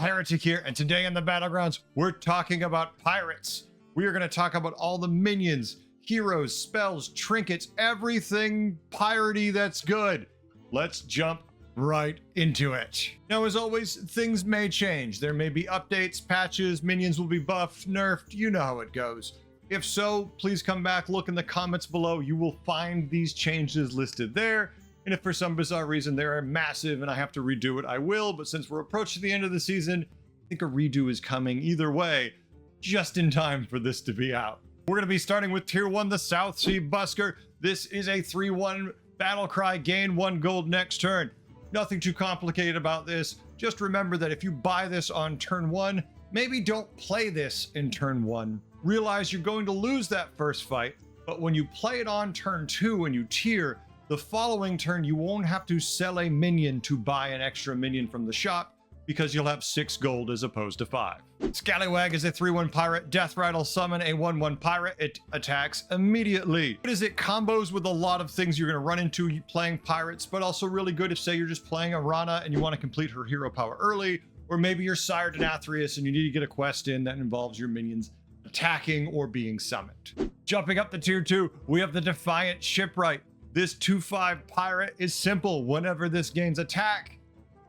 Heretic here, and today on the Battlegrounds, we're talking about pirates. We are going to talk about all the minions, heroes, spells, trinkets, everything piratey that's good. Let's jump right into it. Now, as always, things may change. There may be updates, patches, minions will be buffed, nerfed, you know how it goes. If so, please come back, look in the comments below. You will find these changes listed there. And if for some bizarre reason they are massive and I have to redo it, I will. But since we're approaching the end of the season, I think a redo is coming either way, just in time for this to be out. We're going to be starting with Tier 1, the South Sea Busker. This is a 3-1 battle cry, gain 1 gold next turn. Nothing too complicated about this. Just remember that if you buy this on turn 1, maybe don't play this in turn 1. Realize you're going to lose that first fight, but when you play it on turn 2 and you tier, the following turn you won't have to sell a minion to buy an extra minion from the shop because you'll have 6 gold as opposed to 5. Scallywag is a 3-1 pirate. Death Rattle summon a 1-1 pirate. It attacks immediately. What is it? Combos with a lot of things you're going to run into playing pirates, but also really good if, say, you're just playing Arana and you want to complete her hero power early, or maybe you're Sire Denathrius and you need to get a quest in that involves your minions attacking or being summoned. Jumping up to Tier 2, we have the Defiant Shipwright. This 2-5 pirate is simple. Whenever this gains attack,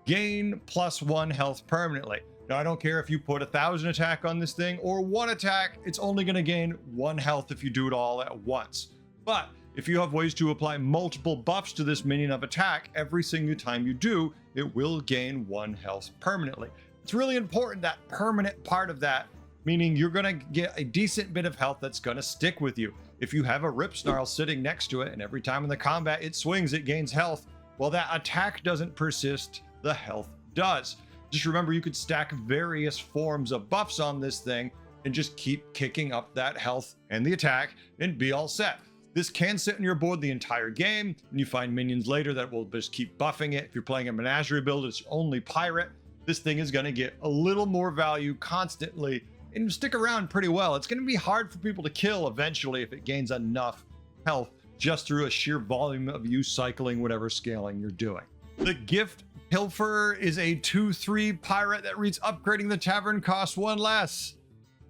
gain +1 health permanently. Now, I don't care if you put 1,000 attack on this thing or 1 attack, it's only going to gain 1 health if you do it all at once. But if you have ways to apply multiple buffs to this minion of attack, every single time you do, it will gain 1 health permanently. It's really important, that permanent part of that, meaning you're going to get a decent bit of health that's going to stick with you. If you have a Rip Snarl sitting next to it and every time in the combat it swings, it gains health, well, that attack doesn't persist, the health does. Just remember, you could stack various forms of buffs on this thing and just keep kicking up that health and the attack and be all set. This can sit on your board the entire game, and you find minions later that will just keep buffing it. If you're playing a menagerie build, it's only pirate. This thing is going to get a little more value constantly and stick around pretty well. It's going to be hard for people to kill eventually if it gains enough health just through a sheer volume of you cycling whatever scaling you're doing. The Gift Pilferer is a 2-3 pirate that reads upgrading the tavern costs 1 less.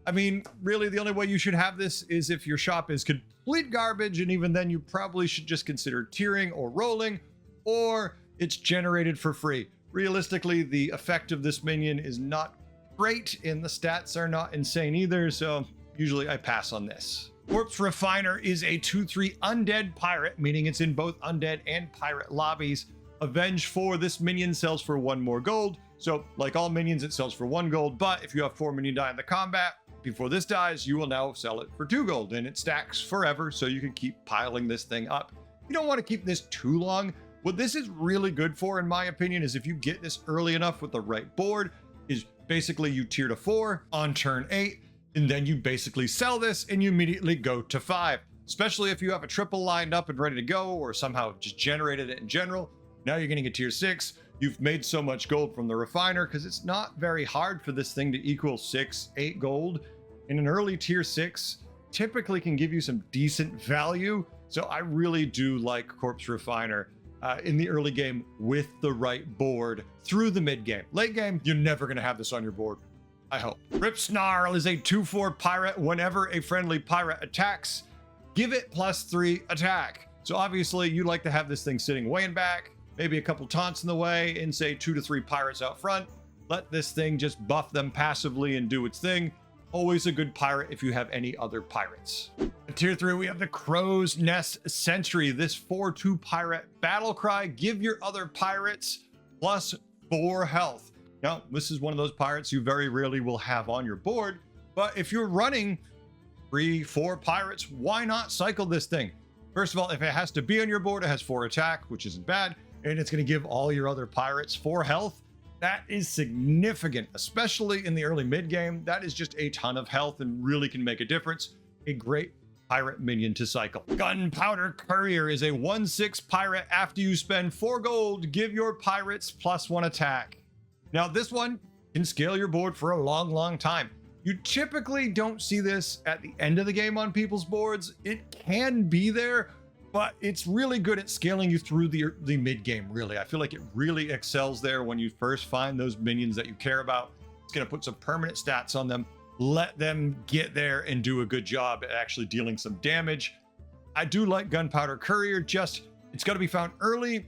I mean, really the only way you should have this is if your shop is complete garbage, and even then you probably should just consider tiering or rolling, or it's generated for free. Realistically, the effect of this minion is not great, and the stats are not insane either, so usually I pass on this. Corpse Refiner is a 2-3 undead pirate, meaning it's in both undead and pirate lobbies. Avenge 4, this minion sells for 1 more gold, so like all minions it sells for 1 gold, but if you have 4 minion die in the combat before this dies, you will now sell it for 2 gold, and it stacks forever, so you can keep piling this thing up. You don't want to keep this too long. What this is really good for, in my opinion, is if you get this early enough with the right board, is basically you tier to 4 on turn 8, and then you basically sell this and you immediately go to 5. Especially if you have a triple lined up and ready to go, or somehow just generated it in general. Now you're getting a tier 6. You've made so much gold from the refiner because it's not very hard for this thing to equal 6-8 gold. And an early tier 6 typically can give you some decent value. So I really do like Corpse Refiner in the early game with the right board through the mid game. Late game, you're never going to have this on your board, I hope. Rip Snarl is a 2-4 pirate. Whenever a friendly pirate attacks, give it +3 attack. So obviously you like to have this thing sitting way in back, maybe a couple taunts in the way, and say 2 to 3 pirates out front. Let this thing just buff them passively and do its thing. Always a good pirate if you have any other pirates. At Tier 3, we have the Crow's Nest Sentry. This 4-2 pirate battle cry. Give your other pirates +4 health. Now, this is one of those pirates you very rarely will have on your board, but if you're running 3-4 pirates, why not cycle this thing? First of all, if it has to be on your board, it has 4 attack, which isn't bad, and it's going to give all your other pirates 4 health. That is significant, especially in the early mid game. That is just a ton of health and really can make a difference. A great pirate minion to cycle. Gunpowder Courier is a 1-6 pirate. After you spend 4 gold, give your pirates +1 attack. Now this one can scale your board for a long time. You typically don't see this at the end of the game on people's boards. It can be there, but it's really good at scaling you through the mid game, really. I feel like it really excels there when you first find those minions that you care about. It's going to put some permanent stats on them. Let them get there and do a good job at actually dealing some damage. I do like Gunpowder Courier, just it's got to be found early.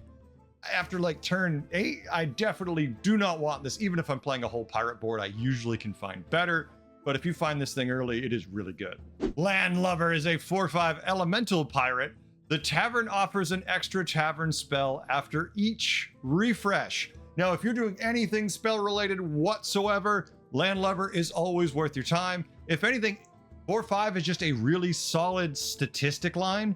After like turn 8, I definitely do not want this. Even if I'm playing a whole pirate board, I usually can find better. But if you find this thing early, it is really good. Landlubber is a 4/5 elemental pirate. The tavern offers an extra tavern spell after each refresh. Now, if you're doing anything spell related whatsoever, Landlubber is always worth your time. If anything, 4/5 is just a really solid statistic line.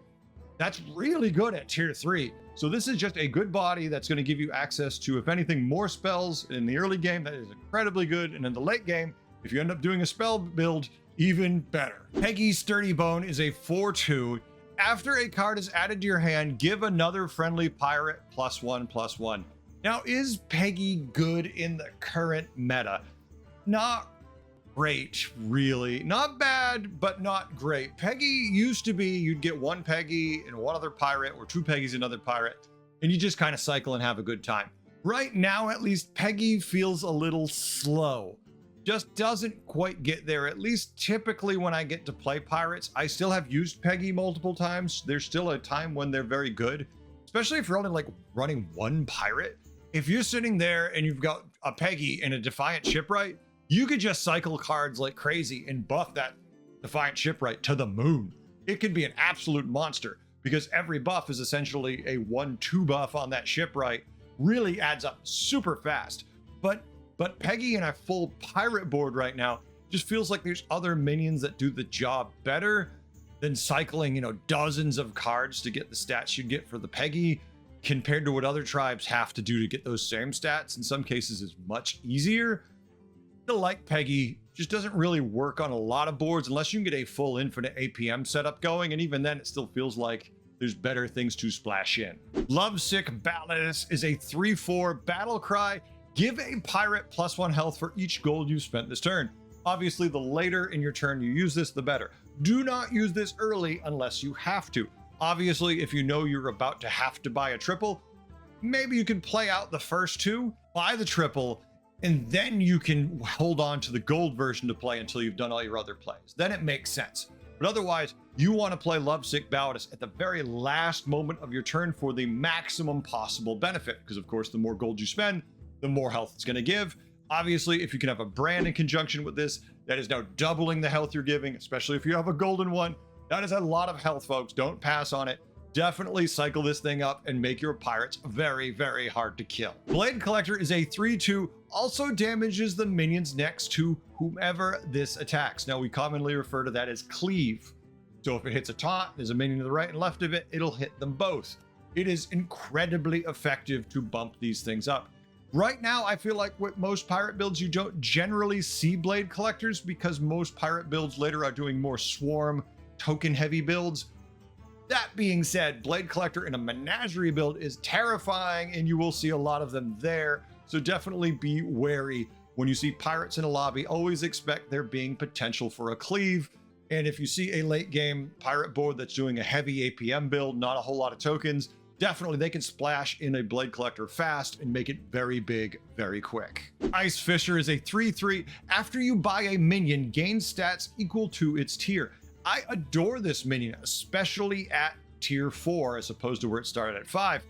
That's really good at tier 3. So this is just a good body that's going to give you access to, if anything, more spells in the early game. That is incredibly good. And in the late game, if you end up doing a spell build, even better. Peggy's Sturdy Bone is a 4/2. After a card is added to your hand, give another friendly pirate +1/+1. Now, is Peggy good in the current meta? Not great, really. Not bad, but not great. Peggy used to be, you'd get one Peggy and one other pirate, or two Peggies and another pirate, and you just kind of cycle and have a good time. Right now, at least, Peggy feels a little slow. Just doesn't quite get there. At least typically when I get to play pirates, I still have used Peggy multiple times. There's still a time when they're very good, especially if you're only like running one pirate. If you're sitting there and you've got a Peggy and a Defiant Shipwright, you could just cycle cards like crazy and buff that Defiant Shipwright to the moon. It could be an absolute monster because every buff is essentially a 1/2 buff on that Shipwright. Really adds up super fast. But Peggy in a full pirate board right now just feels like there's other minions that do the job better than cycling, dozens of cards to get the stats you get for the Peggy, compared to what other tribes have to do to get those same stats. In some cases, is much easier. I like Peggy, just doesn't really work on a lot of boards unless you can get a full infinite APM setup going, and even then it still feels like there's better things to splash in. Lovesick Ballast is a 3/4 battle cry. Give a pirate +1 health for each gold you spent this turn. Obviously, the later in your turn you use this, the better. Do not use this early unless you have to. Obviously, if you know you're about to have to buy a triple, maybe you can play out the first two, buy the triple, and then you can hold on to the gold version to play until you've done all your other plays. Then it makes sense. But otherwise, you want to play Lovesick Ballast at the very last moment of your turn for the maximum possible benefit. Because of course, the more gold you spend, the more health it's going to give. Obviously, if you can have a brand in conjunction with this, that is now doubling the health you're giving, especially if you have a golden one. That is a lot of health, folks. Don't pass on it. Definitely cycle this thing up and make your pirates very, very hard to kill. Blade Collector is a 3/2, also damages the minions next to whomever this attacks. Now, we commonly refer to that as cleave. So if it hits a taunt, there's a minion to the right and left of it, it'll hit them both. It is incredibly effective to bump these things up. Right now, I feel like with most pirate builds, you don't generally see Blade Collectors because most pirate builds later are doing more swarm, token-heavy builds. That being said, Blade Collector in a Menagerie build is terrifying, and you will see a lot of them there. So definitely be wary when you see pirates in a lobby. Always expect there being potential for a cleave. And if you see a late game pirate board that's doing a heavy APM build, not a whole lot of tokens, definitely they can splash in a Blade Collector fast and make it very big, very quick. Ice Fisher is a 3/3. After you buy a minion, gain stats equal to its tier. I adore this minion, especially at tier 4 as opposed to where it started at 5.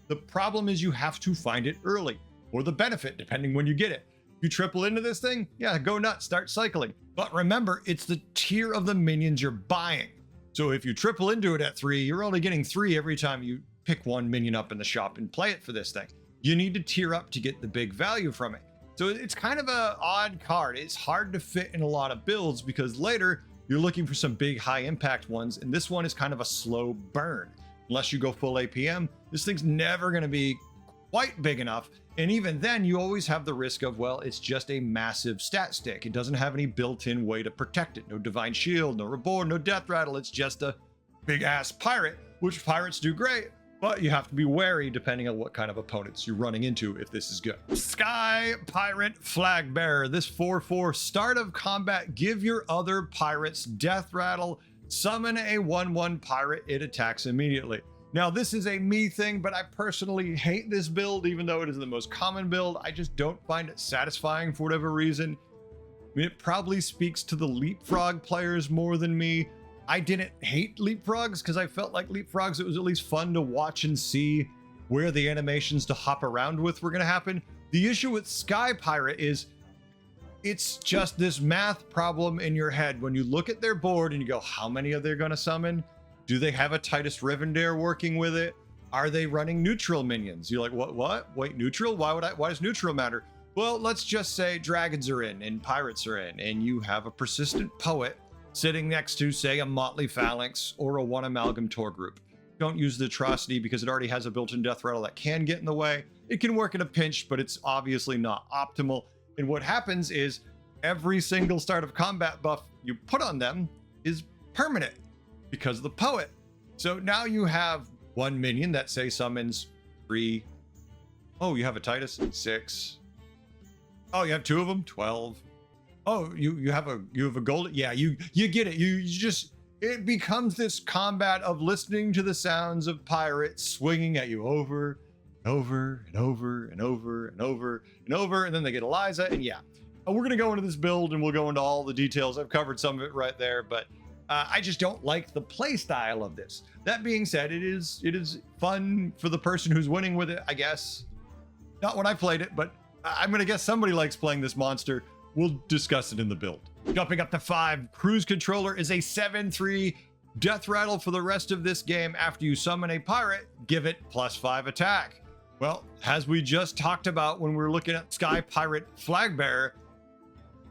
The problem is you have to find it early, or the benefit, depending when you get it. If you triple into this thing, yeah, go nuts, start cycling. But remember, it's the tier of the minions you're buying. So if you triple into it at 3, you're only getting 3 every time you pick one minion up in the shop and play it for this thing. You need to tier up to get the big value from it. So it's kind of an odd card. It's hard to fit in a lot of builds because later you're looking for some big high impact ones, and this one is kind of a slow burn. Unless you go full APM, this thing's never going to be quite big enough. And even then, you always have the risk of, well, it's just a massive stat stick. It doesn't have any built-in way to protect it. No Divine Shield, no Reborn, no Death Rattle. It's just a big ass pirate, which pirates do great. But you have to be wary depending on what kind of opponents you're running into if this is good. Sky Pirate Flag Bearer. This 4/4 start of combat, give your other pirates Death Rattle, summon a 1/1 pirate, it attacks immediately. Now, this is a me thing, but I personally hate this build, even though it is the most common build. I just don't find it satisfying for whatever reason. I mean, it probably speaks to the leapfrog players more than me. I didn't hate leapfrogs because I felt like leapfrogs, it was at least fun to watch and see where the animations to hop around with were going to happen. The issue with Sky Pirate is it's just this math problem in your head when you look at their board and you go, how many are they going to summon? Do they have a Titus Rivendare working with it? Are they running neutral minions? You're like, what? Wait, neutral? Why does neutral matter? Well, let's just say dragons are in and pirates are in, and you have a persistent poet sitting next to, say, a Motley Phalanx or a One Amalgam Tor group. Don't use the atrocity because it already has a built-in death rattle that can get in the way. It can work in a pinch, but it's obviously not optimal. And what happens is every single start of combat buff you put on them is permanent because of the poet. So now you have one minion that, say, summons 3. Oh, you have a Titus? 6. Oh, you have 2 of them? 12. Oh, you have a gold. Yeah, you get it. You just, it becomes this combat of listening to the sounds of pirates swinging at you over and over and over and over and over and over, and then they get Eliza, and yeah. We're gonna go into this build and we'll go into all the details. I've covered some of it right there, but I just don't like the play style of this. That being said, it is fun for the person who's winning with it, I guess. Not when I played it, but I'm gonna guess somebody likes playing this monster. We'll discuss it in the build. Jumping up to 5, Cruise Controller is a 7/3 death rattle for the rest of this game. After you summon a pirate, give it +5 attack. Well, as we just talked about when we were looking at Sky Pirate Flag Bearer,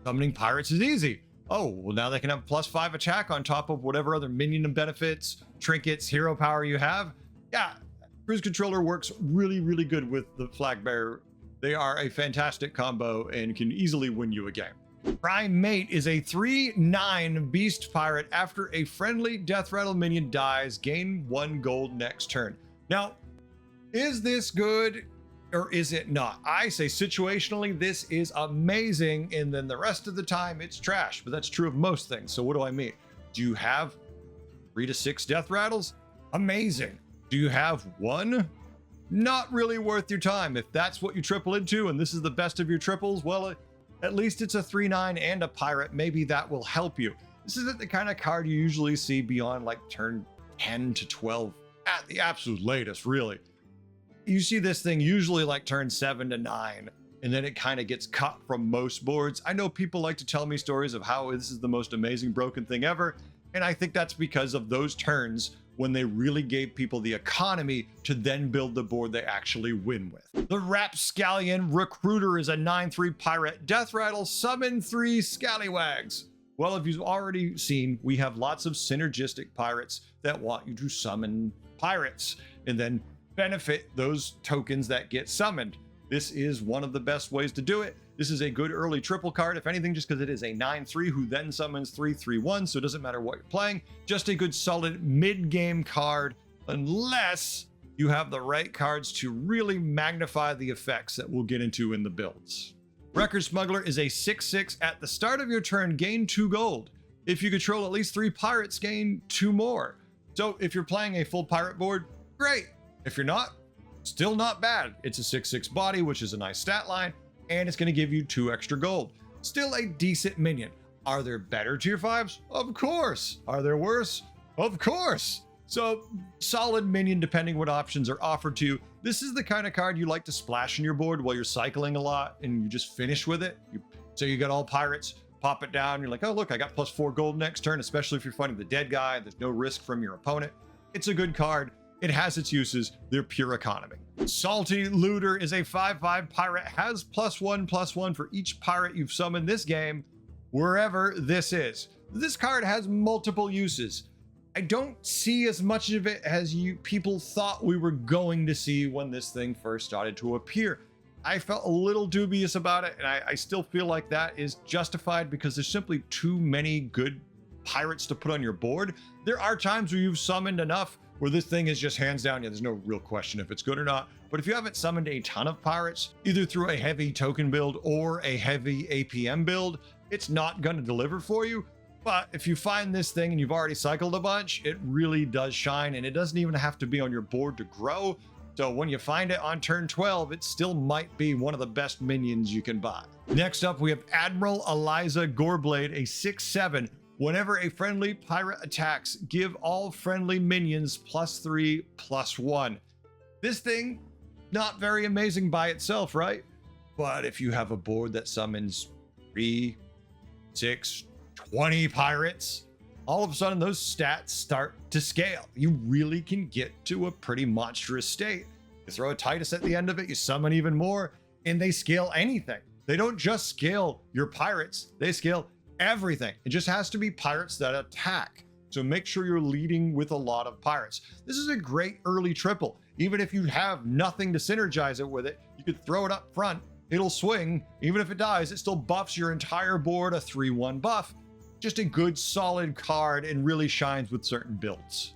summoning pirates is easy. Oh, well, now they can have +5 attack on top of whatever other minion benefits, trinkets, hero power you have. Yeah, Cruise Controller works really, really good with the Flag Bearer. They are a fantastic combo and can easily win you a game. Prime Mate is a 3/9 beast pirate. After a friendly death rattle minion dies, gain 1 gold next turn. Now, is this good or is it not? I say situationally, this is amazing, and then the rest of the time it's trash, but that's true of most things. So what do I mean? Do you have 3 to 6 death rattles? Amazing. Do you have 1? Not really worth your time. If that's what you triple into and this is the best of your triples, well, at least it's a 3/9 and a pirate. Maybe that will help you. This isn't the kind of card you usually see beyond like turn 10 to 12 at the absolute latest, really. You see this thing usually like turn 7 to 9, and then it kind of gets cut from most boards. I know people like to tell me stories of how this is the most amazing broken thing ever, and I think that's because of those turns when they really gave people the economy to then build the board they actually win with. The Rapscallion Recruiter is a 9/3 pirate. Death rattle, summon 3 scallywags. Well, if you've already seen, we have lots of synergistic pirates that want you to summon pirates and then benefit those tokens that get summoned. This is one of the best ways to do it. This is a good early triple card, if anything, just because it is a 9/3 who then summons 3/3/1, so it doesn't matter what you're playing. Just a good solid mid-game card, unless you have the right cards to really magnify the effects that we'll get into in the builds. Record Smuggler is a 6/6. At the start of your turn, gain 2 gold. If you control at least 3 pirates, gain 2 more. So if you're playing a full pirate board, great. If you're not, still not bad. It's a 6/6 body, which is a nice stat line, and it's going to give you 2 extra gold. Still a decent minion. Are there better tier 5s? Of course. Are there worse? Of course. So solid minion depending what options are offered to you. This is the kind of card you like to splash in your board while you're cycling a lot and you just finish with it. So you got all pirates, pop it down. You're like, oh, look, I got +4 gold next turn, especially if you're fighting the dead guy. There's no risk from your opponent. It's a good card. It has its uses. They're pure economy. Salty Looter is a 5/5 pirate, has +1/+1 for each pirate you've summoned this game, wherever this is. This card has multiple uses. I don't see as much of it as people thought we were going to see when this thing first started to appear. I felt a little dubious about it, and I still feel like that is justified because there's simply too many good pirates to put on your board. There are times where you've summoned enough where this thing is just hands down, yeah, there's no real question if it's good or not. But if you haven't summoned a ton of pirates, either through a heavy token build or a heavy APM build, it's not going to deliver for you. But if you find this thing and you've already cycled a bunch, it really does shine, and it doesn't even have to be on your board to grow. So when you find it on turn 12, it still might be one of the best minions you can buy. Next up, we have Admiral Eliza Goreblade, a 6/7. Whenever a friendly pirate attacks, give all friendly minions +3/+1. This thing, not very amazing by itself, right? But if you have a board that summons 3, 6, 20 pirates, all of a sudden those stats start to scale. You really can get to a pretty monstrous state. You throw a Titus at the end of it, you summon even more, and they scale anything. They don't just scale your pirates, they scale everything. It just has to be pirates that attack. So make sure you're leading with a lot of pirates. This is a great early triple. Even if you have nothing to synergize it with it, you could throw it up front. It'll swing. Even if it dies, it still buffs your entire board a 3/1 buff. Just a good solid card and really shines with certain builds.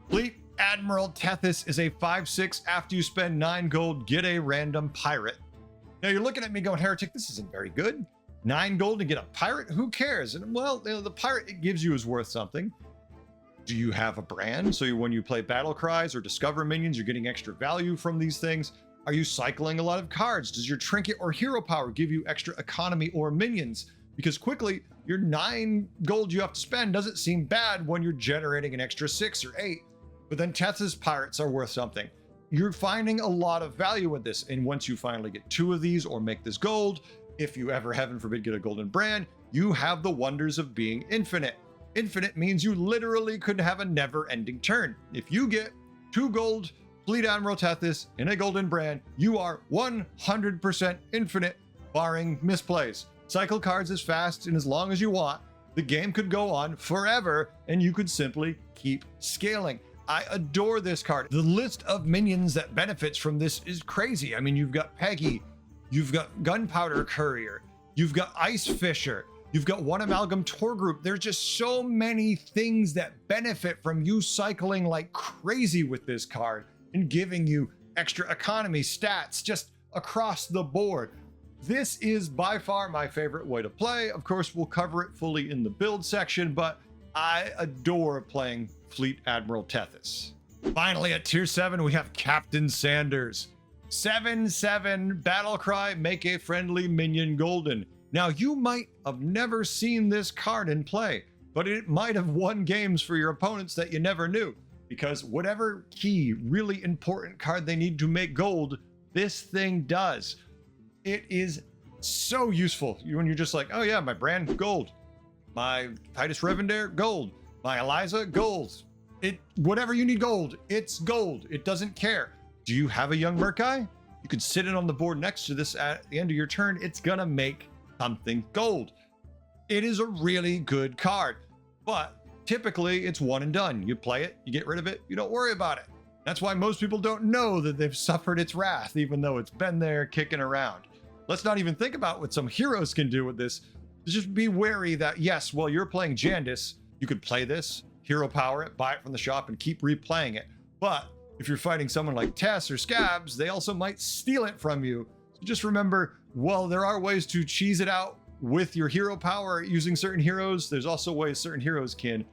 Fleet Admiral Tethys is a 5/6. After you spend 9 gold, get a random pirate. Now you're looking at me going, Heretic, this isn't very good. 9 gold to get a pirate? Who cares? And well, the pirate it gives you is worth something. Do you have a brand? So when you play battle cries or discover minions, you're getting extra value from these things. Are you cycling a lot of cards? Does your trinket or hero power give you extra economy or minions? Because quickly, your 9 gold you have to spend doesn't seem bad when you're generating an extra 6 or 8. But then Tethys pirates are worth something. You're finding a lot of value with this. And once you finally get 2 of these or make this gold, if you ever, heaven forbid, get a golden brand, you have the wonders of being infinite. Infinite means you literally could have a never-ending turn. If you get 2 gold Fleet Admiral Tethys in a golden brand, you are 100% infinite, barring misplays. Cycle cards as fast and as long as you want. The game could go on forever, and you could simply keep scaling. I adore this card. The list of minions that benefits from this is crazy. I mean, you've got Peggy, you've got Gunpowder Courier, you've got Ice Fisher, you've got One Amalgam Tour Group. There's just so many things that benefit from you cycling like crazy with this card and giving you extra economy stats just across the board. This is by far my favorite way to play. Of course, we'll cover it fully in the build section, but I adore playing Fleet Admiral Tethys. Finally, at tier 7, we have Captain Sanders. 7/7 battle cry, make a friendly minion golden. Now, you might have never seen this card in play, but it might have won games for your opponents that you never knew, because whatever key, really important card they need to make gold, this thing does. It is so useful when you're just like, oh yeah, my brand, gold. My Titus Revendare, gold. My Eliza, gold. Whatever you need gold, it's gold. It doesn't care. Do you have a young merc guy? You can sit it on the board next to this at the end of your turn. It's gonna make something gold. It is a really good card, but typically it's one and done. You play it, you get rid of it, you don't worry about it. That's why most people don't know that they've suffered its wrath, even though it's been there kicking around. Let's not even think about what some heroes can do with this. Just be wary that, yes, while you're playing Jandis, you could play this, hero power it, buy it from the shop, and keep replaying it. But if you're fighting someone like Tess or Scabs, they also might steal it from you. So just remember, while there are ways to cheese it out with your hero power using certain heroes, there's also ways certain heroes can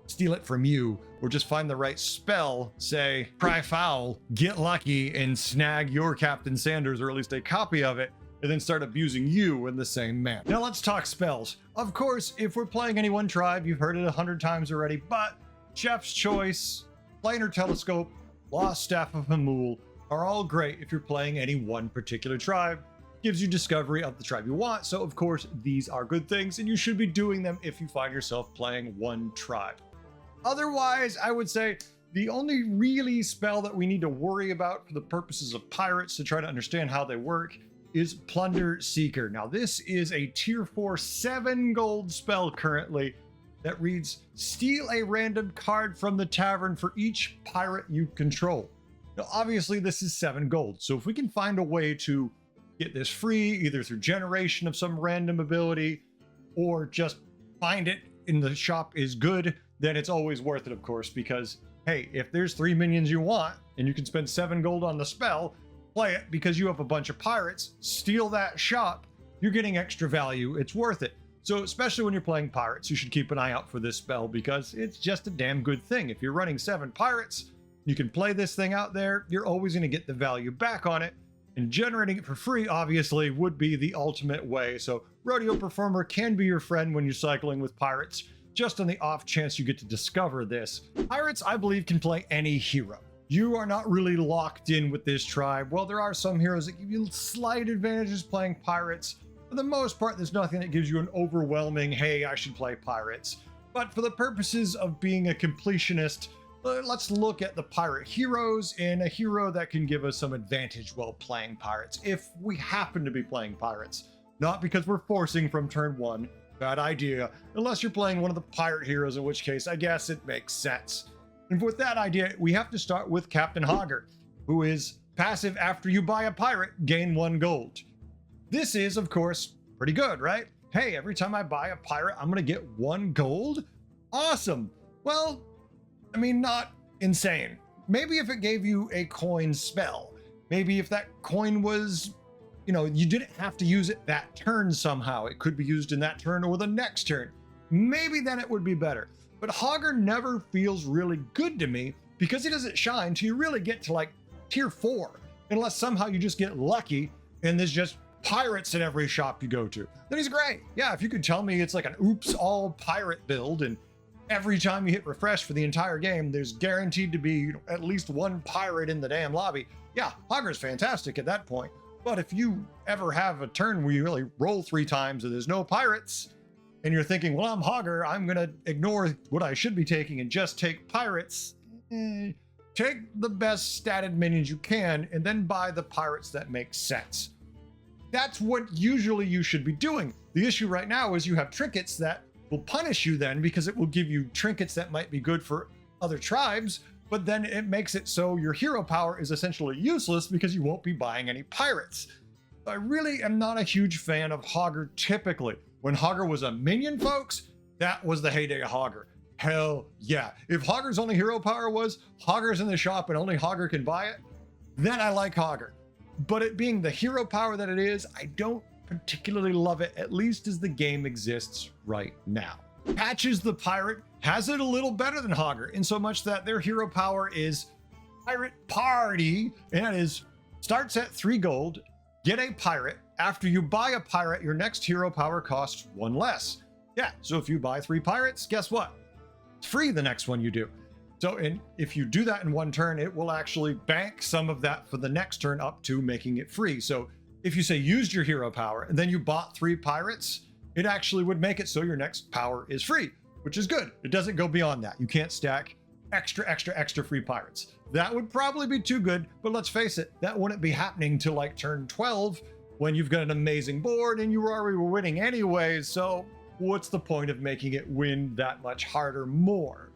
steal it from you, or just find the right spell, say, cry foul, get lucky, and snag your Captain Sanders, or at least a copy of it, and then start abusing you in the same manner. Now let's talk spells. Of course, if we're playing any one tribe, you've heard it 100 times already, but Chef's Choice, Planar Telescope, Lost Staff of Hamul are all great if you're playing any one particular tribe. Gives you discovery of the tribe you want, so of course these are good things, and you should be doing them if you find yourself playing one tribe. Otherwise, I would say the only really spell that we need to worry about for the purposes of pirates to try to understand how they work is Plunder Seeker. Now this is a tier 4 7 gold spell currently that reads, steal a random card from the tavern for each pirate you control. Now obviously this is 7 gold, so if we can find a way to get this free, either through generation of some random ability or just find it in the shop is good, then it's always worth it, of course, because hey, if there's 3 minions you want and you can spend 7 gold on the spell, play it because you have a bunch of pirates, steal that shop, you're getting extra value, it's worth it. So especially when you're playing pirates, you should keep an eye out for this spell because it's just a damn good thing. If you're running 7 pirates, you can play this thing out there. You're always going to get the value back on it. And generating it for free, obviously, would be the ultimate way. So Rodeo Performer can be your friend when you're cycling with pirates, just on the off chance you get to discover this. Pirates, I believe, can play any hero. You are not really locked in with this tribe. Well, there are some heroes that give you slight advantages playing pirates. For the most part, there's nothing that gives you an overwhelming, hey, I should play pirates. But for the purposes of being a completionist, let's look at the pirate heroes and a hero that can give us some advantage while playing pirates, if we happen to be playing pirates. Not because we're forcing from turn 1. Bad idea. Unless you're playing one of the pirate heroes, in which case, I guess it makes sense. And with that idea, we have to start with Captain Hogger, who is passive after you buy a pirate, gain 1 gold. This is, of course, pretty good, right? Hey, every time I buy a pirate, I'm gonna get 1 gold? Awesome. Well, I mean, not insane. Maybe if it gave you a coin spell, maybe if that coin was, you didn't have to use it that turn somehow. It could be used in that turn or the next turn. Maybe then it would be better. But Hogger never feels really good to me because he doesn't shine till you really get to like tier 4. Unless somehow you just get lucky and there's just pirates in every shop you go to. Then he's great. Yeah, if you could tell me it's like an oops all pirate build and every time you hit refresh for the entire game, there's guaranteed to be at least 1 pirate in the damn lobby. Yeah, Hogger's fantastic at that point. But if you ever have a turn where you really roll 3 times and there's no pirates, and you're thinking, well, I'm Hogger, I'm gonna ignore what I should be taking and just take pirates, take the best statted minions you can and then buy the pirates that make sense. That's what usually you should be doing. The issue right now is you have trinkets that will punish you then because it will give you trinkets that might be good for other tribes, but then it makes it so your hero power is essentially useless because you won't be buying any pirates. I really am not a huge fan of Hogger typically. When Hogger was a minion, folks, that was the heyday of Hogger. Hell yeah. If Hogger's only hero power was Hogger's in the shop and only Hogger can buy it, then I like Hogger. But it being the hero power that it is, I don't particularly love it, at least as the game exists right now. Patches the Pirate has it a little better than Hogger, in so much that their hero power is Pirate Party, and that is starts at 3 gold, get a pirate. After you buy a pirate, your next hero power costs 1 less. Yeah, so if you buy 3 pirates, guess what? It's free the next one you do. So if you do that in 1 turn, it will actually bank some of that for the next turn up to making it free. So if you say used your hero power and then you bought 3 pirates, it actually would make it so your next power is free, which is good. It doesn't go beyond that. You can't stack extra free pirates. That would probably be too good, but let's face it, that wouldn't be happening till like turn 12 when you've got an amazing board and you already were winning anyways. So what's the point of making it win that much harder more?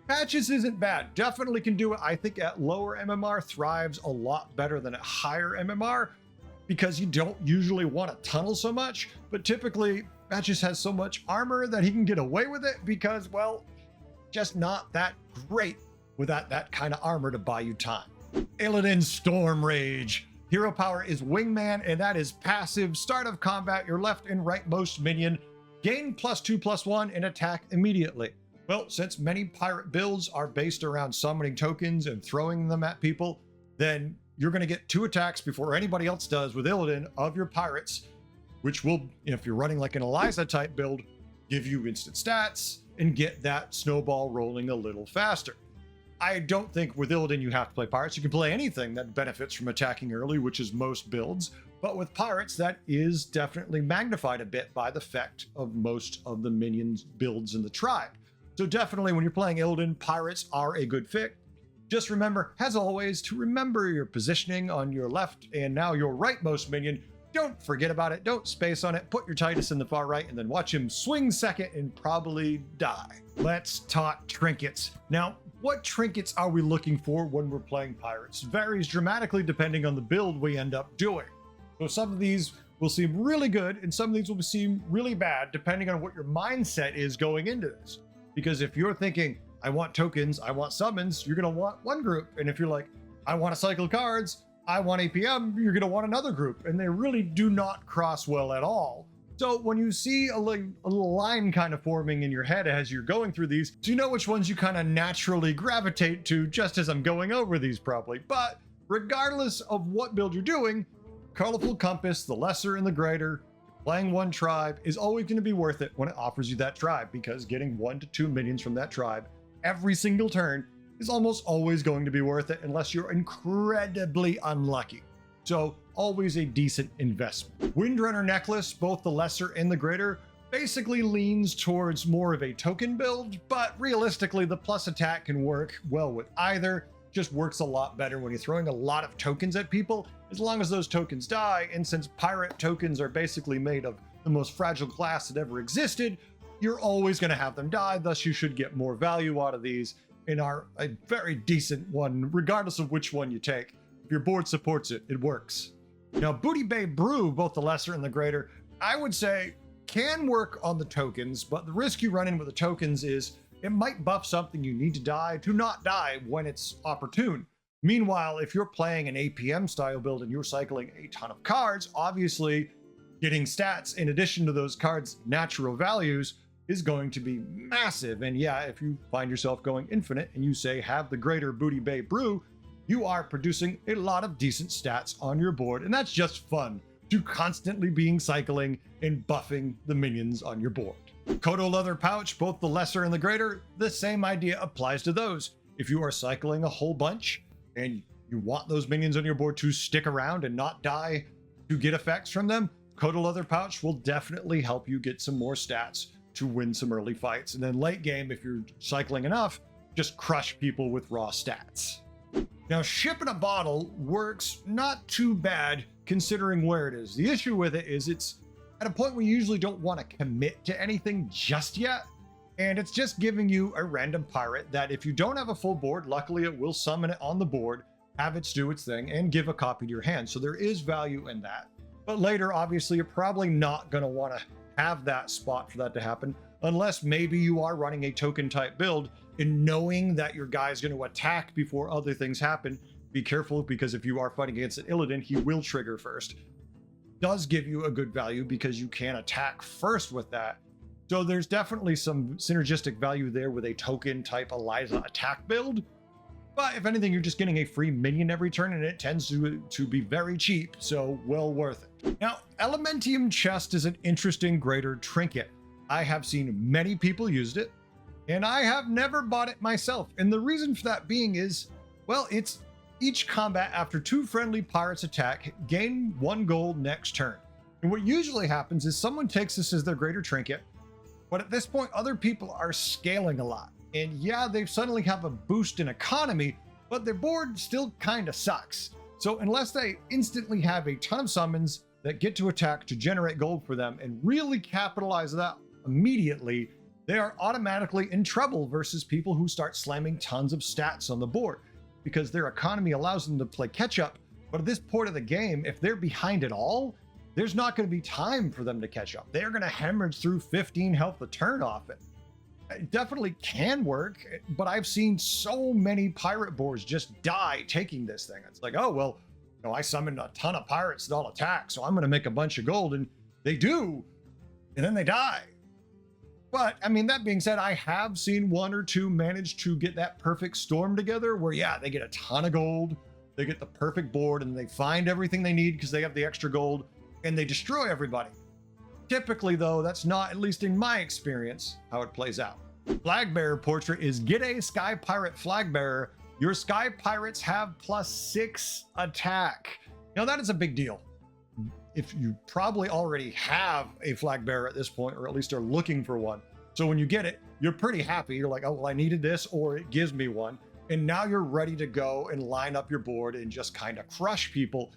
Patches isn't bad. Definitely can do it. I think at lower MMR thrives a lot better than at higher MMR because you don't usually want to tunnel so much, but typically Patches has so much armor that he can get away with it because, well, just not that great without that kind of armor to buy you time. Illidan Storm Rage. Hero power is Wingman, and that is passive. Start of combat, your left and rightmost minion gain +2/+1 and attack immediately. Well, since many pirate builds are based around summoning tokens and throwing them at people, then you're going to get 2 attacks before anybody else does with Illidan of your pirates, which will, if you're running like an Eliza type build, give you instant stats and get that snowball rolling a little faster. I don't think with Illidan you have to play pirates. You can play anything that benefits from attacking early, which is most builds, but with pirates that is definitely magnified a bit by the effect of most of the minions builds in the tribe. So definitely when you're playing Illidan, pirates are a good fit. Just remember, as always, to remember your positioning on your left and now your rightmost minion. Don't forget about it. Don't space on it. Put your Titus in the far right and then watch him swing second and probably die. Let's talk trinkets. Now, what trinkets are we looking for when we're playing pirates? Varies dramatically depending on the build we end up doing. So some of these will seem really good and some of these will seem really bad depending on what your mindset is going into this. Because if you're thinking, I want tokens, I want summons, you're going to want one group. And if you're like, I want to cycle cards, I want APM, you're going to want another group. And they really do not cross well at all. So when you see a little line kind of forming in your head as you're going through these, do you know which ones you kind of naturally gravitate to just as I'm going over these probably? But regardless of what build you're doing, Colorful Compass, the lesser and the greater, playing one tribe is always going to be worth it when it offers you that tribe, because getting 1 to 2 minions from that tribe every single turn is almost always going to be worth it unless you're incredibly unlucky. So always a decent investment. Windrunner Necklace, both the lesser and the greater, basically leans towards more of a token build, but realistically the plus attack can work well with either. Just works a lot better when you're throwing a lot of tokens at people, as long as those tokens die. And since pirate tokens are basically made of the most fragile glass that ever existed, you're always going to have them die. Thus, you should get more value out of these and are a very decent one, regardless of which one you take. If your board supports it, it works. Now, Booty Bay Brew, both the lesser and the greater, I would say can work on the tokens, but the risk you run in with the tokens is it might buff something you need to not die when it's opportune. Meanwhile, if you're playing an APM style build and you're cycling a ton of cards, obviously getting stats in addition to those cards' natural values is going to be massive. And yeah, if you find yourself going infinite and you say have the greater Booty Bay Brew, you are producing a lot of decent stats on your board, and that's just fun to constantly being cycling and buffing the minions on your board. Kodo Leather Pouch, both the lesser and the greater, the same idea applies to those. If you are cycling a whole bunch and you want those minions on your board to stick around and not die to get effects from them, Kodo Leather Pouch will definitely help you get some more stats to win some early fights. And then late game, if you're cycling enough, just crush people with raw stats. Now, Ship in a Bottle works not too bad considering where it is. The issue with it is it's at a point where you usually don't want to commit to anything just yet. And it's just giving you a random pirate that if you don't have a full board, luckily it will summon it on the board, have it do its thing, and give a copy to your hand. So there is value in that. But later, obviously, you're probably not going to want to have that spot for that to happen, unless maybe you are running a token type build and knowing that your guy is going to attack before other things happen. Be careful, because if you are fighting against an Illidan, he will trigger first. Does give you a good value because you can attack first with that. So there's definitely some synergistic value there with a token type Eliza attack build. But if anything, you're just getting a free minion every turn, and it tends to be very cheap, so well worth it. Now, Elementium Chest is an interesting greater trinket. I have seen many people use it, and I have never bought it myself. And the reason for that being is, well, it's each combat after 2 friendly pirates attack, gain 1 gold next turn. And what usually happens is someone takes this as their greater trinket, but at this point, other people are scaling a lot. And yeah, they suddenly have a boost in economy, but their board still kind of sucks. So unless they instantly have a ton of summons that get to attack to generate gold for them and really capitalize that immediately, they are automatically in trouble versus people who start slamming tons of stats on the board, because their economy allows them to play catch up. But at this point of the game, if they're behind at all, there's not going to be time for them to catch up. They're going to hemorrhage through 15 health a turn off it. It definitely can work, but I've seen so many pirate boards just die taking this thing. It's like, oh, well, you know, I summoned a ton of pirates that all attack, so I'm going to make a bunch of gold, and they do, and then they die. But I mean, that being said, I have seen 1 or 2 manage to get that perfect storm together where, yeah, they get a ton of gold, they get the perfect board, and they find everything they need because they have the extra gold, and they destroy everybody. Typically, though, that's not, at least in my experience, how it plays out. Flag Bearer Portrait is get a Sky Pirate Flag Bearer. Your Sky Pirates have +6 attack. Now, that is a big deal. If you probably already have a Flag Bearer at this point, or at least are looking for one. So when you get it, you're pretty happy. You're like, oh, well, I needed this, or it gives me one. And now you're ready to go and line up your board and just kind of crush people.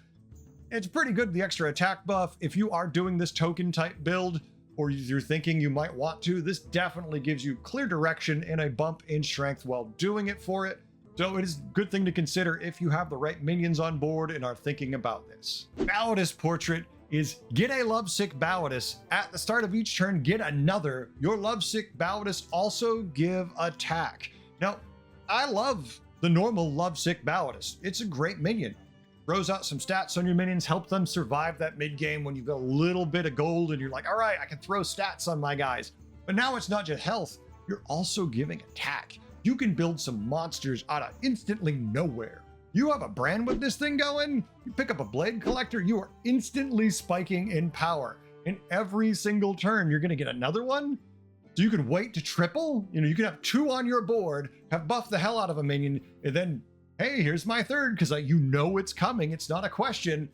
It's pretty good, the extra attack buff. If you are doing this token type build, or you're thinking you might want to, this definitely gives you clear direction and a bump in strength while doing it for it. So it is a good thing to consider if you have the right minions on board and are thinking about this. Balladus Portrait is get a Lovesick Balladus. At the start of each turn, get another. Your Lovesick Balladus also give attack. Now, I love the normal Lovesick Balladus. It's a great minion. throws out some stats on your minions, help them survive that mid game when you've got a little bit of gold and you're like, all right, I can throw stats on my guys. But now it's not just health, you're also giving attack. You can build some monsters out of instantly nowhere. You have a brand with this thing going, you pick up a blade collector, you are instantly spiking in power. In every single turn, you're gonna get another one. So you can wait to triple. You can have 2 on your board, have buffed the hell out of a minion, and then, hey, here's my third, because you know it's coming. It's not a question.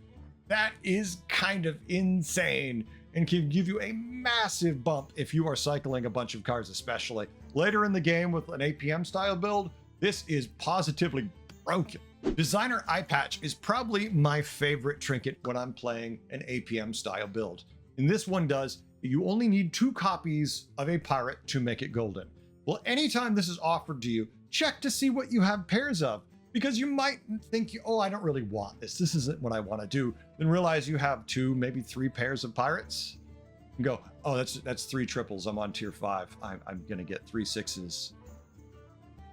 That is kind of insane and can give you a massive bump if you are cycling a bunch of cards, especially. Later in the game with an APM style build, this is positively broken. Designer Eye Patch is probably my favorite trinket when I'm playing an APM style build. And this one does, you only need 2 copies of a pirate to make it golden. Well, anytime this is offered to you, check to see what you have pairs of, because you might think, oh, I don't really want this. This isn't what I want to do. Then realize you have 2, maybe 3 pairs of pirates and go, oh, that's 3 triples. I'm on tier 5. I'm going to get 3 6s.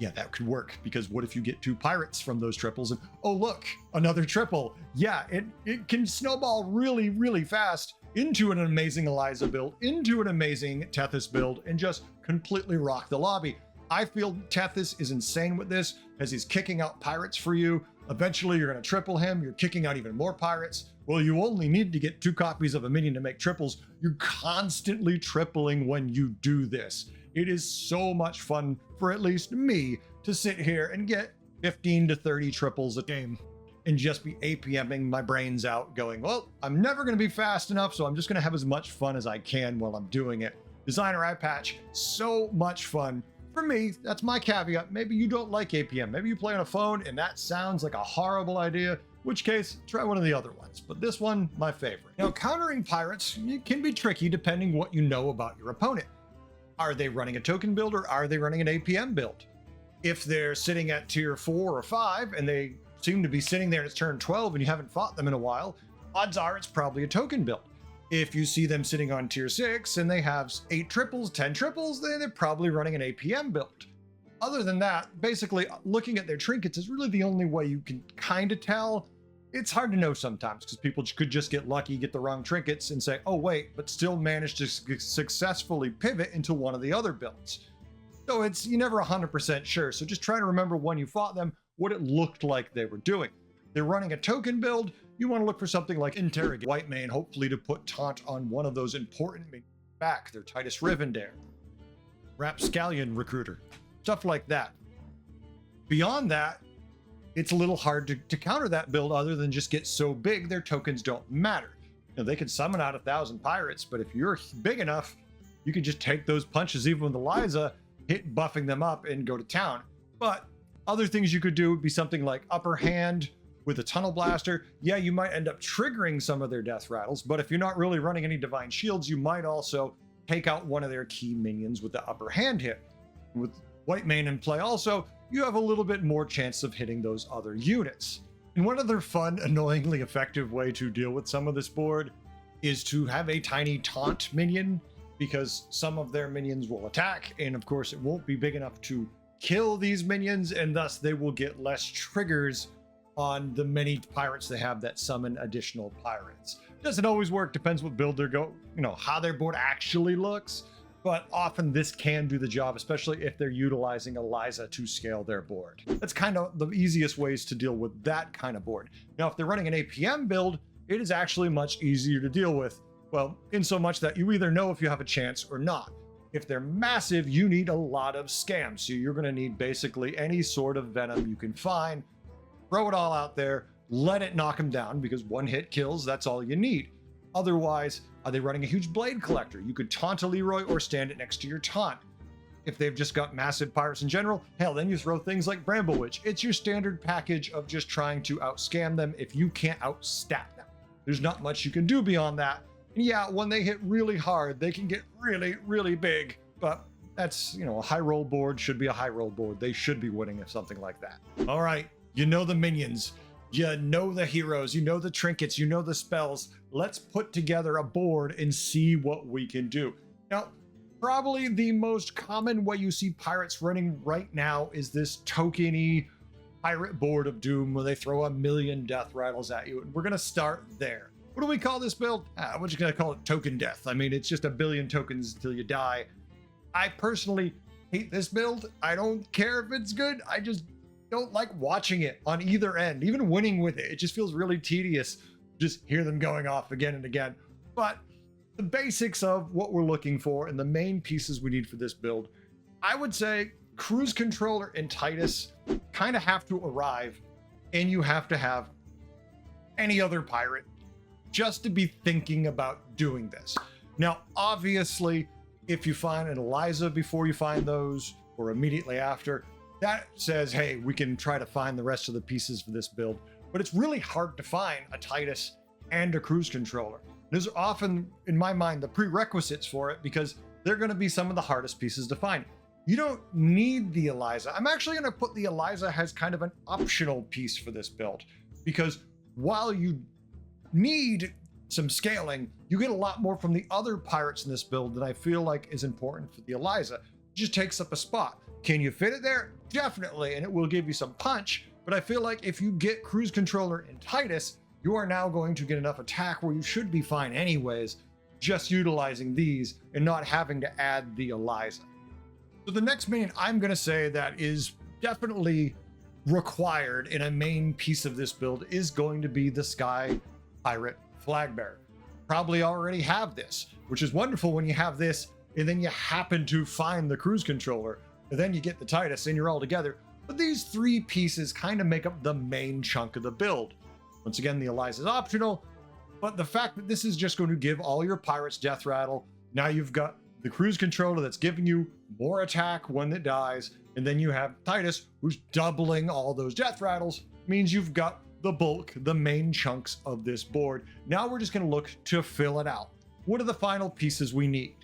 Yeah, that could work, because what if you get 2 pirates from those triples and, oh, look, another triple. Yeah, it can snowball really, really fast into an amazing Eliza build, into an amazing Tethys build, and just completely rock the lobby. I feel Tethys is insane with this, as he's kicking out pirates for you. Eventually, you're going to triple him. You're kicking out even more pirates. Well, you only need to get 2 copies of a minion to make triples. You're constantly tripling when you do this. It is so much fun for at least me to sit here and get 15 to 30 triples a game and just be APMing my brains out going, well, I'm never going to be fast enough, so I'm just going to have as much fun as I can while I'm doing it. Designer Eye Patch, so much fun. For me, that's my caveat. Maybe you don't like APM. Maybe you play on a phone and that sounds like a horrible idea, in which case, try one of the other ones. But this one, my favorite. Now, countering pirates can be tricky depending what you know about your opponent. Are they running a token build or are they running an APM build? If they're sitting at tier 4 or 5 and they seem to be sitting there and it's turn 12 and you haven't fought them in a while, odds are it's probably a token build. If you see them sitting on tier 6 and they have 8 triples, 10 triples, then they're probably running an APM build. Other than that, basically looking at their trinkets is really the only way you can kind of tell. It's hard to know sometimes because people could just get lucky, get the wrong trinkets and say, oh wait, but still manage to successfully pivot into one of the other builds. So you're never 100% sure. So just try to remember when you fought them, what it looked like they were doing. They're running a token build. You want to look for something like Interrogate White Mane, hopefully to put taunt on one of those important back, their Titus Rivendare, Rapscallion Recruiter, stuff like that. Beyond that, it's a little hard to counter that build other than just get so big their tokens don't matter. They can summon out 1,000 pirates, but if you're big enough, you can just take those punches even with Eliza, hit buffing them up and go to town. But other things you could do would be something like Upper Hand with a Tunnel Blaster. Yeah, you might end up triggering some of their death rattles, but if you're not really running any Divine Shields, you might also take out one of their key minions with the Upper Hand hit. With White Mane in play also, you have a little bit more chance of hitting those other units. And one other fun, annoyingly effective way to deal with some of this board is to have a tiny taunt minion, because some of their minions will attack, and of course it won't be big enough to kill these minions, and thus they will get less triggers on the many pirates they have that summon additional pirates. Doesn't always work, depends what build they're how their board actually looks, but often this can do the job, especially if they're utilizing Eliza to scale their board. That's kind of the easiest ways to deal with that kind of board. Now, if they're running an APM build, it is actually much easier to deal with. Well, in so much that you either know if you have a chance or not. If they're massive, you need a lot of scams. So you're going to need basically any sort of venom you can find. Throw it all out there, let it knock them down, because one hit kills, that's all you need. Otherwise, are they running a huge blade collector? You could taunt a Leroy or stand it next to your taunt. If they've just got massive pirates in general, hell, then you throw things like Bramble Witch. It's your standard package of just trying to outscam them if you can't outstat them. There's not much you can do beyond that. And yeah, when they hit really hard, they can get really, really big, but that's, a high roll board should be a high roll board. They should be winning something like that. All right, you know the minions, you know the heroes, you know the trinkets, you know the spells. Let's put together a board and see what we can do. Now, probably the most common way you see pirates running right now is this tokeny pirate board of doom where they throw a million death rattles at you. And we're going to start there. What do we call this build? We're just going to call it token death. I mean, it's just a billion tokens until you die. I personally hate this build. I don't care if it's good. I just don't like watching it on either end. Even winning with it, it just feels really tedious. Just hear them going off again and again. But the basics of what we're looking for and the main pieces we need for this build, I would say Cruise Controller and Titus kind of have to arrive, and you have to have any other pirate just to be thinking about doing this. Now, obviously, if you find an Eliza before you find those, or immediately after, that says, hey, we can try to find the rest of the pieces for this build. But it's really hard to find a Titus and a Cruise Controller. Those are often, in my mind, the prerequisites for it, because they're going to be some of the hardest pieces to find. You don't need the Eliza. I'm actually going to put the Eliza as kind of an optional piece for this build, because while you need some scaling, you get a lot more from the other pirates in this build that I feel like is important for the Eliza. It just takes up a spot. Can you fit it there? Definitely, and it will give you some punch, but I feel like if you get Cruise Controller and Titus, you are now going to get enough attack where you should be fine anyways, just utilizing these and not having to add the Eliza. So the next minion I'm going to say that is definitely required in a main piece of this build is going to be the Sky Pirate Flag Bearer. Probably already have this, which is wonderful when you have this and then you happen to find the Cruise Controller, and then you get the Titus and you're all together. But these three pieces kind of make up the main chunk of the build. Once again, the Eliza is optional, but the fact that this is just going to give all your pirates death rattle, now you've got the Cruise Controller that's giving you more attack when it dies, and then you have Titus who's doubling all those death rattles, means you've got the bulk, the main chunks of this board. Now we're just going to look to fill it out. What are the final pieces we need?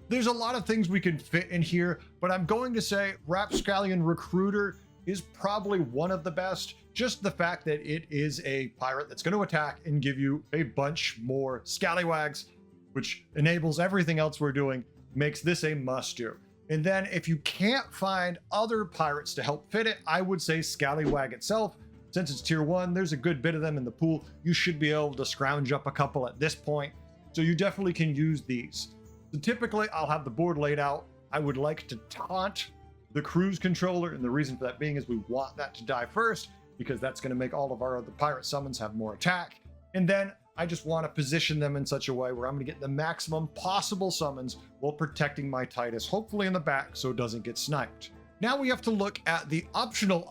There's a lot of things we can fit in here, but I'm going to say Rapscallion Recruiter is probably one of the best. Just the fact that it is a pirate that's going to attack and give you a bunch more scallywags, which enables everything else we're doing, makes this a must-do. And then if you can't find other pirates to help fit it, I would say Scallywag itself. Since it's tier 1, there's a good bit of them in the pool. You should be able to scrounge up a couple at this point. So you definitely can use these. So typically, I'll have the board laid out. I would like to taunt the Cruise Controller, and the reason for that being is we want that to die first, because that's going to make all of our other pirate summons have more attack. And then I just want to position them in such a way where I'm going to get the maximum possible summons while protecting my Titus, hopefully in the back so it doesn't get sniped. Now we have to look at the optional.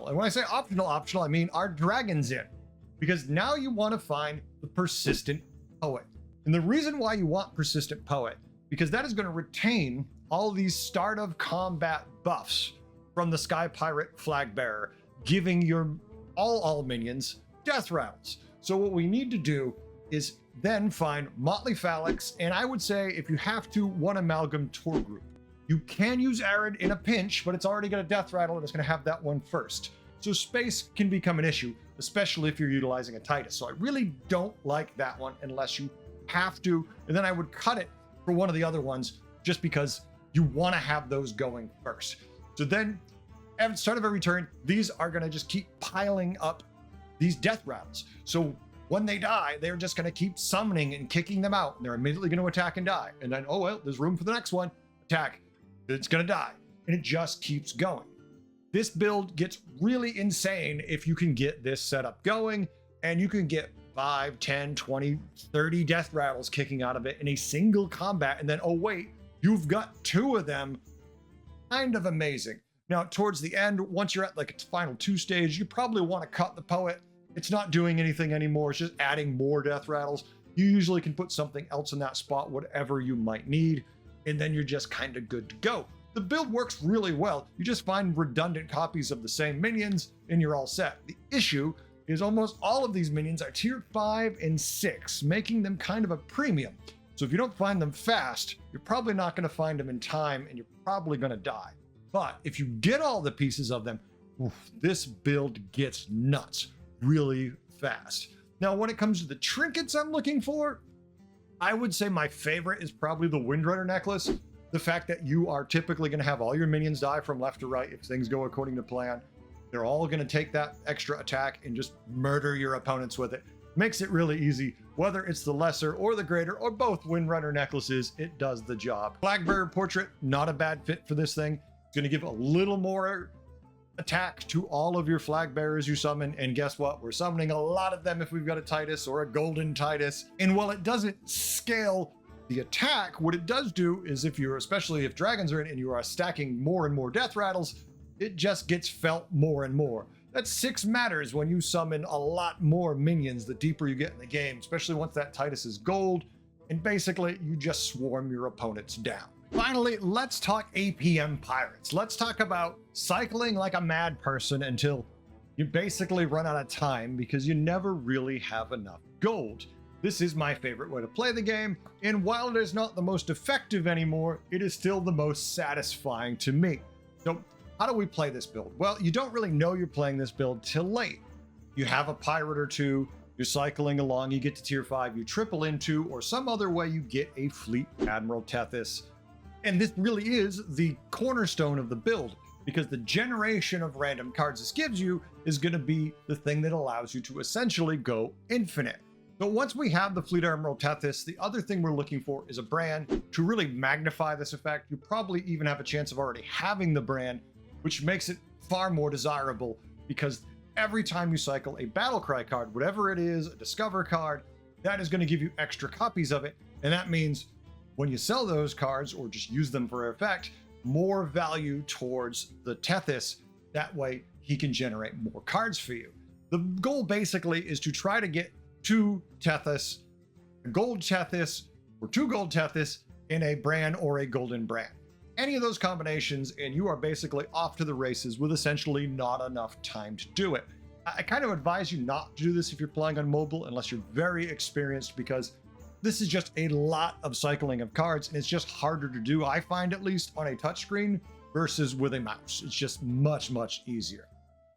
And when I say optional, I mean our Dragon's Inn, because now you want to find the Persistent Poet. And the reason why you want Persistent Poet, because that is going to retain all these start of combat buffs from the Sky Pirate Flag Bearer, giving your all minions death rattles. So what we need to do is then find Motley Phalanx, and I would say if you have to, one Amalgam Tour Group. You can use Arid in a pinch, but it's already got a death rattle and it's going to have that one first. So space can become an issue, especially if you're utilizing a Titus. So I really don't like that one unless you have to, and then I would cut it for one of the other ones just because you want to have those going first. So then at the start of every turn, these are going to just keep piling up these death rattles. So when they die, they're just going to keep summoning and kicking them out, and they're immediately going to attack and die. And then, oh well, there's room for the next one. Attack. It's going to die. And it just keeps going. This build gets really insane if you can get this setup going, and you can get 5, 10, 20, 30 death rattles kicking out of it in a single combat. And then, oh wait, you've got 2 of them. Kind of amazing. Now, towards the end, once you're at like a final 2 stage, you probably want to cut the Poet. It's not doing anything anymore. It's just adding more death rattles. You usually can put something else in that spot, whatever you might need, and then you're just kind of good to go. The build works really well. You just find redundant copies of the same minions and you're all set. The issue is almost all of these minions are tier 5 and 6, making them kind of a premium. So if you don't find them fast, you're probably not going to find them in time and you're probably going to die. But if you get all the pieces of them, this build gets nuts really fast. Now, when it comes to the trinkets I'm looking for, I would say my favorite is probably the Windrunner necklace. The fact that you are typically going to have all your minions die from left to right if things go according to plan. They're all going to take that extra attack and just murder your opponents with it. Makes it really easy. Whether it's the lesser or the greater or both Windrunner necklaces, it does the job. Flag Bearer Portrait, not a bad fit for this thing. It's going to give a little more attack to all of your flag bearers you summon, and guess what? We're summoning a lot of them if we've got a Titus or a Golden Titus. And while it doesn't scale the attack, what it does do is especially if dragons are in and you are stacking more and more death rattles, it just gets felt more and more. That 6 matters when you summon a lot more minions the deeper you get in the game, especially once that Titus is gold, and basically you just swarm your opponents down. Finally, let's talk APM Pirates. Let's talk about cycling like a mad person until you basically run out of time because you never really have enough gold. This is my favorite way to play the game, and while it is not the most effective anymore, it is still the most satisfying to me. So how do we play this build? Well, you don't really know you're playing this build till late. You have a pirate or two, you're cycling along, you get to tier 5, you triple into, or some other way you get a fleet Admiral Tethys. And this really is the cornerstone of the build, because the generation of random cards this gives you is going to be the thing that allows you to essentially go infinite. So once we have the Fleet Admiral Tethys, the other thing we're looking for is a brand to really magnify this effect. You probably even have a chance of already having the brand, which makes it far more desirable, because every time you cycle a Battlecry card, whatever it is, a Discover card, that is going to give you extra copies of it. And that means when you sell those cards or just use them for effect, more value towards the Tethys. That way he can generate more cards for you. The goal basically is to try to get 2 Tethys, a gold Tethys, or 2 gold Tethys in a brand or a golden brand. Any of those combinations, and you are basically off to the races with essentially not enough time to do it. I kind of advise you not to do this if you're playing on mobile unless you're very experienced, because this is just a lot of cycling of cards, and it's just harder to do, I find, at least on a touchscreen versus with a mouse. It's just much, much easier.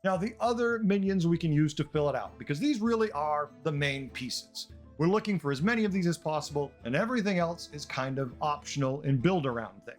Now, the other minions we can use to fill it out, because these really are the main pieces. We're looking for as many of these as possible, and everything else is kind of optional and build around things.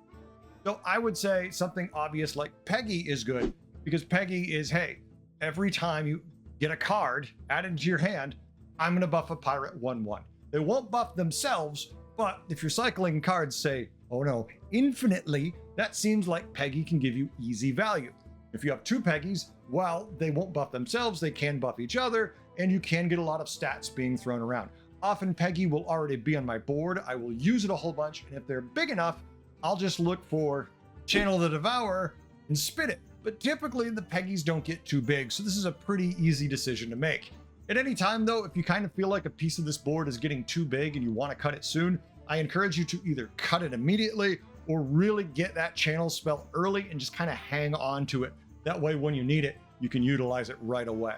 So I would say something obvious like Peggy is good, because Peggy is, hey, every time you get a card added to your hand, I'm going to buff a pirate 1/1. They won't buff themselves, but if you're cycling cards, say, oh no, infinitely, that seems like Peggy can give you easy value. If you have 2 Peggies, while they won't buff themselves, they can buff each other, and you can get a lot of stats being thrown around. Often Peggy will already be on my board. I will use it a whole bunch, and if they're big enough, I'll just look for Channel the Devourer and spit it. But typically the Peggies don't get too big, so this is a pretty easy decision to make. At any time though, if you kind of feel like a piece of this board is getting too big and you want to cut it soon, I encourage you to either cut it immediately or really get that channel spell early and just kind of hang on to it. That way when you need it, you can utilize it right away.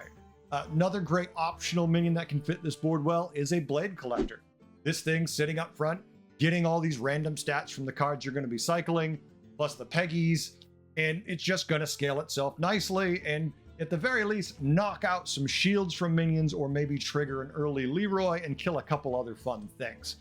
Another great optional minion that can fit this board well is a Blade Collector. This thing sitting up front, getting all these random stats from the cards you're going to be cycling, plus the Peggies, and it's just going to scale itself nicely, and at the very least, knock out some shields from minions, or maybe trigger an early Leroy and kill a couple other fun things.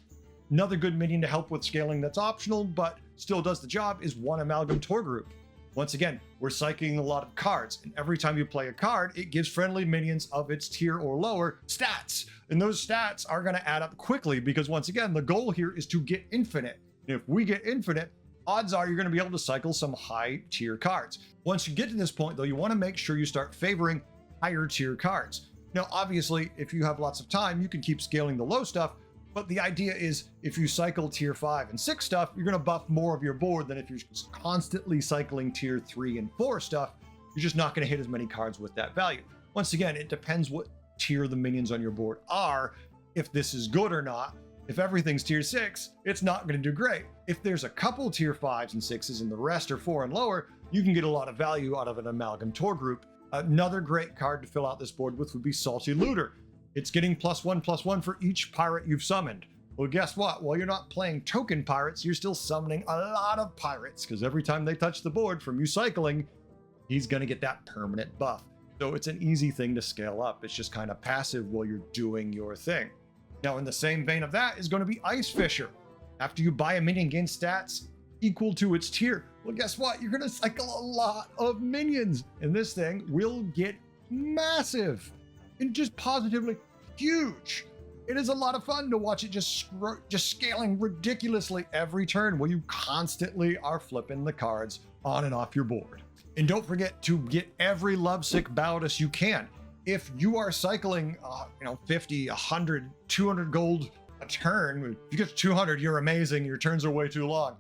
Another good minion to help with scaling that's optional, but still does the job, is 1 Amalgam Tour Group. Once again, we're cycling a lot of cards, and every time you play a card, it gives friendly minions of its tier or lower stats. And those stats are going to add up quickly, because once again, the goal here is to get infinite. And if we get infinite, odds are you're going to be able to cycle some high tier cards. Once you get to this point though, you want to make sure you start favoring higher tier cards. Now, obviously, if you have lots of time, you can keep scaling the low stuff, but the idea is if you cycle tier 5 and 6 stuff, you're going to buff more of your board than if you're just constantly cycling tier 3 and 4 stuff. You're just not going to hit as many cards with that value. Once again, it depends what tier the minions on your board are, if this is good or not. If everything's tier 6, it's not going to do great. If there's a couple tier 5s and 6s and the rest are 4 and lower, you can get a lot of value out of an Amalgam Tour Group. Another great card to fill out this board with would be Salty Looter. It's getting +1/+1 for each pirate you've summoned. Well, guess what? While you're not playing token pirates, you're still summoning a lot of pirates, because every time they touch the board from you cycling, he's going to get that permanent buff. So it's an easy thing to scale up. It's just kind of passive while you're doing your thing. Now, in the same vein of that is going to be Ice Fisher. After you buy a minion, gain stats, equal to its tier. Well, guess what? You're going to cycle a lot of minions, and this thing will get massive and just positively huge. It is a lot of fun to watch it just scaling ridiculously every turn while you constantly are flipping the cards on and off your board. And don't forget to get every lovesick Baldus you can. If you are cycling, 50, 100, 200 gold a turn, if you get 200, you're amazing. Your turns are way too long.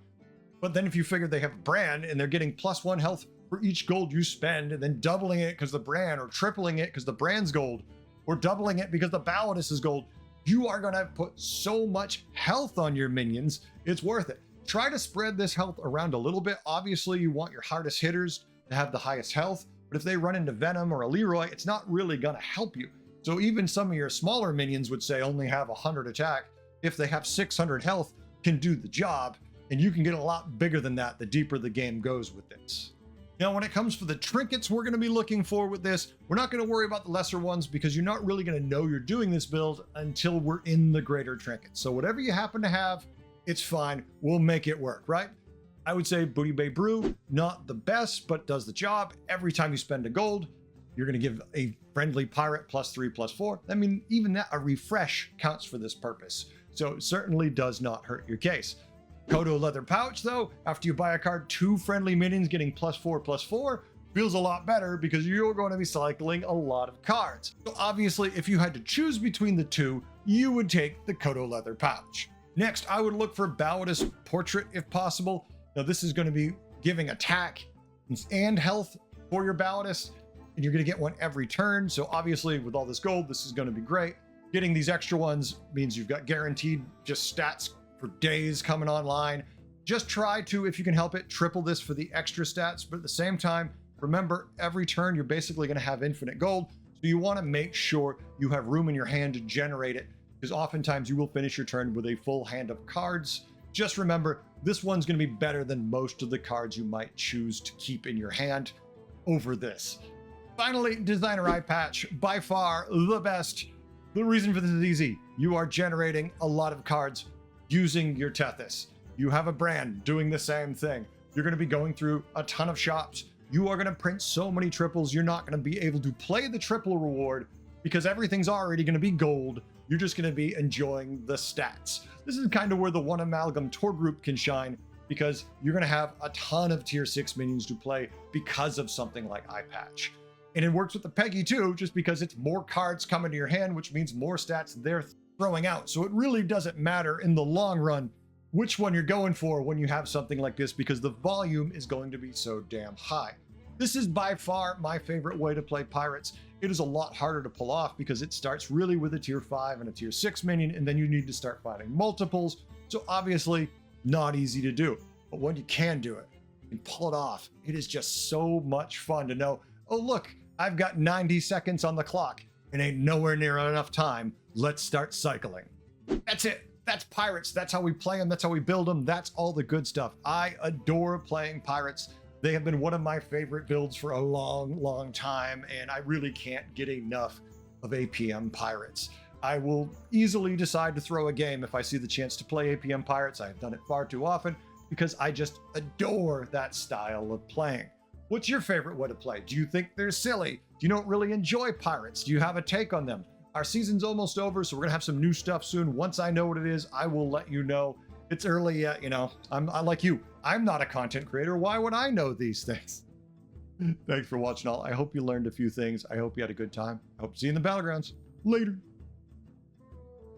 But then if you figure they have a brand and they're getting +1 health for each gold you spend, and then doubling it because the brand, or tripling it because the brand's gold, or doubling it because the Baldus is gold, you are going to put so much health on your minions. It's worth it. Try to spread this health around a little bit. Obviously, you want your hardest hitters to have the highest health, but if they run into Venom or a Leroy, it's not really going to help you. So even some of your smaller minions would say only have 100 attack. If they have 600 health, can do the job, and you can get a lot bigger than that the deeper the game goes with this. Now, when it comes for the trinkets we're going to be looking for with this, we're not going to worry about the lesser ones because you're not really going to know you're doing this build until we're in the greater trinkets. So whatever you happen to have, it's fine. We'll make it work, right? I would say Booty Bay Brew, not the best, but does the job. Every time you spend a gold, you're going to give a friendly pirate +3/+4. I mean, even that, a refresh counts for this purpose. So it certainly does not hurt your case. Kodo Leather Pouch, though, after you buy a card, 2 friendly minions getting +4/+4 feels a lot better because you're going to be cycling a lot of cards. So obviously, if you had to choose between the two, you would take the Kodo Leather Pouch. Next, I would look for Baldus Portrait if possible. Now, this is going to be giving attack and health for your Baldus, and you're going to get one every turn. So obviously, with all this gold, this is going to be great. Getting these extra ones means you've got guaranteed just stats for days coming online. Just try to, if you can help it, triple this for the extra stats. But at the same time, remember, every turn you're basically going to have infinite gold. So you want to make sure you have room in your hand to generate it, because oftentimes you will finish your turn with a full hand of cards. Just remember, this one's going to be better than most of the cards you might choose to keep in your hand over this. Finally, Designer Eye Patch, by far the best. The reason for this is easy. You are generating a lot of cards using your Tethys. You have a brand doing the same thing. You're going to be going through a ton of shops. You are going to print so many triples, you're not going to be able to play the triple reward because everything's already going to be gold. You're just going to be enjoying the stats. This is kind of where the One Amalgam tour group can shine, because you're going to have a ton of tier 6 minions to play because of something like Eye Patch. And it works with the Peggy too, just because it's more cards coming to your hand, which means more stats they're throwing out. So it really doesn't matter in the long run which one you're going for when you have something like this, because the volume is going to be so damn high. This is by far my favorite way to play Pirates. It is a lot harder to pull off because it starts really with a tier 5 and a tier 6 minion, and then you need to start finding multiples. So obviously not easy to do, but when you can do it and pull it off, it is just so much fun to know, oh look, I've got 90 seconds on the clock and ain't nowhere near enough time. Let's start cycling. That's it. That's Pirates. That's how we play them. That's how we build them. That's all the good stuff. I adore playing Pirates. They have been one of my favorite builds for a long, long time, and I really can't get enough of APM Pirates. I will easily decide to throw a game if I see the chance to play APM Pirates. I've done it far too often because I just adore that style of playing. What's your favorite way to play? Do you think they're silly? Do you not really enjoy Pirates? Do you have a take on them? Our season's almost over, so we're gonna have some new stuff soon. Once I know what it is, I will let you know. It's early yet, I'm like you. I'm not a content creator. Why would I know these things? Thanks for watching all. I hope you learned a few things. I hope you had a good time. I hope to see you in the Battlegrounds. Later.